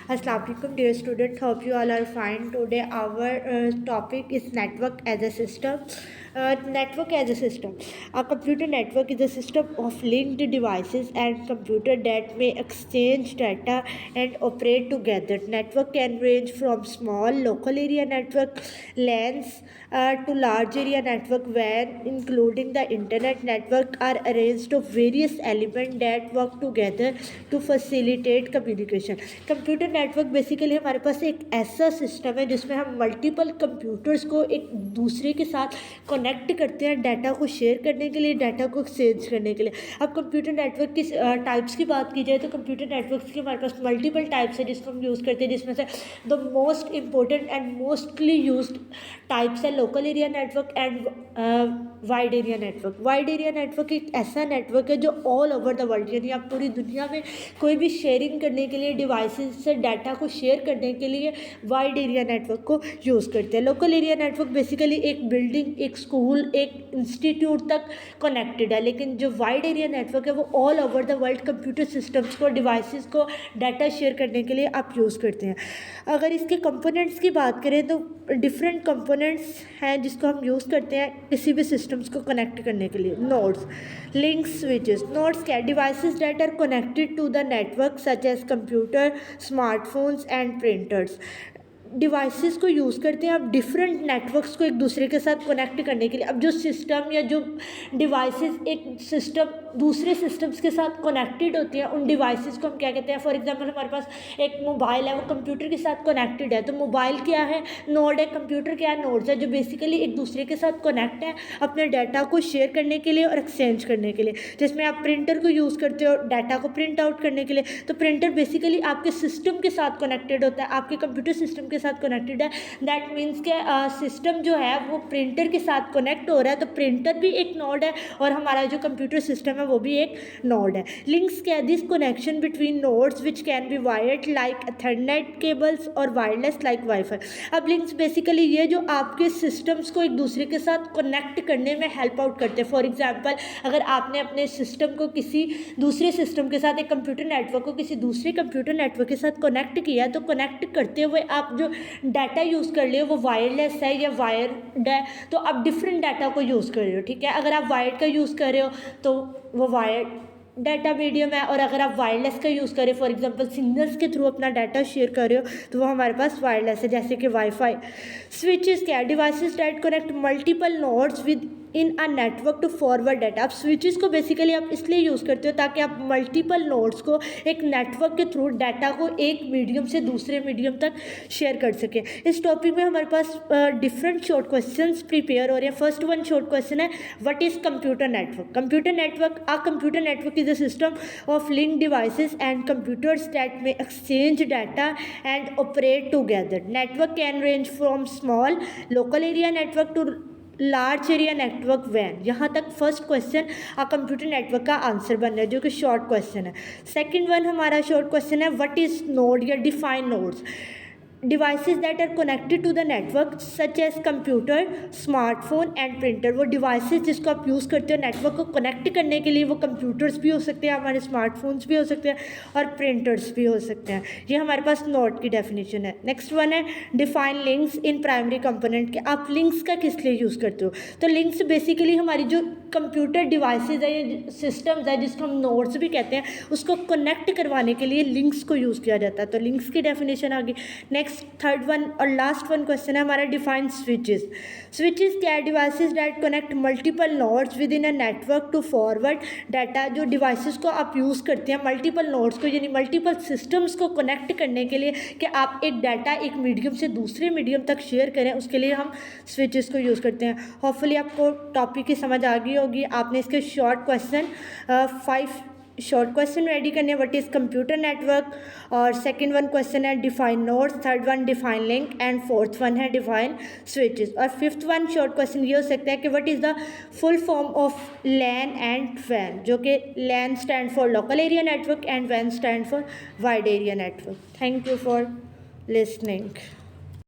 Assalamu alaikum, dear student. Hope you all are fine. Today our topic is network as a system. Network as a system. A computer network is a system of linked devices and computer that may exchange data and operate together. Network can range from small local area network LANs to large area network WAN, including the internet network, are arranged of various elements that work together to facilitate communication. Computer network basically हमारे पास एक ऐसा system है जिसमें हम multiple computers को एक दूसरे के साथ कनेक्ट करते हैं डाटा को शेयर करने के लिए, डाटा को एक्सचेंज करने के लिए. अब कंप्यूटर नेटवर्क की टाइप्स की बात की जाए तो कंप्यूटर नेटवर्क्स की हमारे पास मल्टीपल टाइप्स है जिसको हम यूज़ करते हैं, जिसमें से the most important and mostly used types है local area network and wide area network. Wide area network एक ऐसा नेटवर्क है जो ऑल ओवर द वर्ल्ड, यानी आप पूरी दुनिया में कोई भी शेयरिंग करने के लिए, डिवाइसेस से डाटा को शेयर करने के लिए वाइड एरिया नेटवर्क को यूज़ करते हैं. लोकल एरिया नेटवर्क बेसिकली एक बिल्डिंग, एक स्कूल, एक इंस्टीट्यूट तक कनेक्टेड है, लेकिन जो वाइड एरिया नेटवर्क है वो all over the world computer systems को, डिवाइसेस को डाटा शेयर करने के लिए आप यूज़ करते हैं. अगर इसके कंपोनेंट्स की बात करें तो डिफरेंट कंपोनेंट्स हैं जिसको हम यूज़ करते हैं किसी भी सिस्टम्स को कनेक्ट करने के लिए. Nodes, links, switches. नोड्स क्या? Devices that are connected to the network such as computer, smartphones and printers. Devices को यूज़ करते हैं आप डिफरेंट नेटवर्क्स को एक दूसरे के साथ कनेक्ट करने के लिए. अब जो सिस्टम या जो डिवाइसेस एक सिस्टम दूसरे सिस्टम्स के साथ कनेक्टेड होती हैं उन डिवाइसेस को हम क्या कहते हैं. फॉर एग्जांपल हमारे पास एक मोबाइल है, वो कंप्यूटर के साथ कनेक्टेड है, तो मोबाइल क्या है? नोड है. कंप्यूटर क्या है? नोड्स है, जो बेसिकली एक दूसरे के साथ कनेक्ट है अपने डाटा को शेयर करने के लिए और एक्सचेंज करने के लिए. जिसमें आप प्रिंटर को यूज़ करते हो डाटा को प्रिंट आउट करने के लिए, तो प्रिंटर बेसिकली आपके सिस्टम के साथ कनेक्टेड होता है, आपके कंप्यूटर सिस्टम के साथ कनेक्टेड है. दैट मीन्स के सिस्टम जो है वो प्रिंटर के साथ कनेक्ट हो रहा है, तो प्रिंटर भी एक नोड है और हमारा जो कंप्यूटर सिस्टम है वो भी एक नोड है. लिंक्स क्या? This connection between nodes which can be wired like Ethernet cables और वायरलेस लाइक वाईफाई. अब लिंक्स बेसिकली ये जो आपके सिस्टम्स को एक दूसरे के साथ कनेक्ट करने में हेल्प आउट करते हैं. फॉर एग्जांपल अगर आपने अपने सिस्टम को किसी दूसरे सिस्टम के साथ, एक कंप्यूटर नेटवर्क को किसी दूसरे कंप्यूटर नेटवर्क के साथ कनेक्ट किया, तो कनेक्ट करते हुए आप जो डाटा यूज़ कर रहे हो वो वायरलेस है या वायर्ड है, तो आप डिफरेंट डाटा को यूज़ कर रहे हो. ठीक है, अगर आप वायर्ड का यूज़ कर रहे हो तो वो वायर्ड डाटा मीडियम है, और अगर आप वायरलेस का यूज़ करें, फॉर एग्जांपल सिग्नल्स के थ्रू अपना डाटा शेयर कर रहे हो, तो वो हमारे पास वायरलेस है, जैसे कि वाईफाई. स्विचेस क्या है? Devices that connect multiple nodes within a network to forward data. आप स्विचेस को बेसिकली आप इसलिए यूज़ करते हो ताकि आप मल्टीपल नोड्स को एक नेटवर्क के थ्रू डाटा को एक मीडियम से दूसरे मीडियम तक शेयर कर सकें. इस टॉपिक में हमारे पास डिफरेंट शॉर्ट क्वेश्चंस प्रिपेयर हो रहे हैं. फर्स्ट वन शॉर्ट क्वेश्चन है, what is computer network? Computer network, a computer network is a system of linked devices and computers that may exchange data and operate together. Network can range from small local area network to large area network वैन. यहाँ तक first question computer network का answer बन रहा है जो कि short question है. सेकंड वन हमारा शॉर्ट क्वेश्चन है, व्हाट इज़ नोड या define nodes? Devices that are connected to the network such as computer, smartphone and printer. वो डिवाइसेस जिसको आप यूज़ करते हो नेटवर्क को कनेक्ट करने के लिए, वो कंप्यूटर्स भी हो सकते हैं, हमारे स्मार्टफोन्स भी हो सकते हैं और प्रिंटर्स भी हो सकते हैं. ये हमारे पास नोड की डेफिनेशन है. नेक्स्ट वन है, define links in primary component के. आप लिंक्स का किस लिए यूज़ करते हो? तो लिंक्स बेसिकली हमारी जो कंप्यूटर डिवाइसेज है या सिस्टम्स है जिसको हम नोड्स भी कहते हैं, उसको कनेक्ट करवाने के लिए लिंक्स को यूज़ किया जाता है. तो लिंक्स की डेफिनेशन आ गई. नेक्स्ट थर्ड वन और लास्ट वन क्वेश्चन है हमारा, डिफाइन स्विचेस. स्विचेस क्या है? Devices that connect multiple nodes within a network to forward data. जो डिवाइसेस को आप यूज़ करते हैं मल्टीपल नोड्स को, यानी मल्टीपल सिस्टम्स को कनेक्ट करने के लिए कि आप एक डाटा एक मीडियम से दूसरे मीडियम तक शेयर करें, उसके लिए हम स्विचेस को यूज़ करते हैं. होपफुली आपको टॉपिक की समझ आ गई होगी. आपने इसके short question 5 short question ready करने, व्हाट इज़ कंप्यूटर नेटवर्क, और सेकंड वन क्वेश्चन है define nodes, third one define link and fourth one है डिफाइन स्विचेस. और फिफ्थ वन शॉर्ट क्वेश्चन ये हो सकता है कि what is the full form of LAN and वैन, जो कि LAN stand for local area network and वैन stand for wide area network. Thank you for listening.